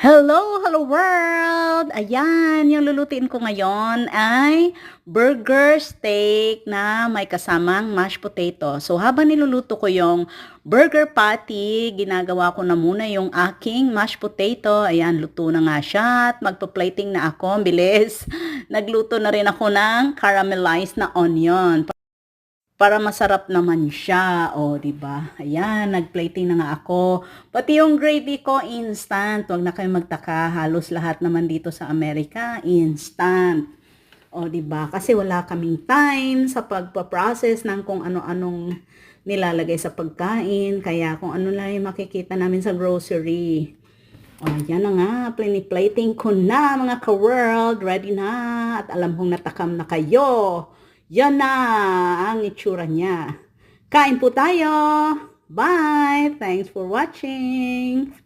Hello world! Ayan, yung lulutuin ko ngayon ay burger steak na may kasamang mashed potato. So habang niluluto ko yung burger patty, ginagawa ko na muna yung aking mashed potato. Ayan, luto na nga siya at magpa-plating na ako. Ang bilis. Nagluto na rin ako ng caramelized na onion para masarap naman siya. O, di ba? Ayan, nag-plating na nga ako. Pati yung gravy ko, instant. Huwag na kayong magtaka. Halos lahat naman dito sa Amerika, instant. O, di ba? Kasi wala kaming time sa pagpa-process ng kung ano-anong nilalagay sa pagkain. Kaya kung ano lang yung makikita namin sa grocery. O, yan na nga. Plating ko na, mga ka-world. Ready na. At alam kong natakam na kayo. Yan na ang itsura niya. Kain po tayo. Bye! Thanks for watching.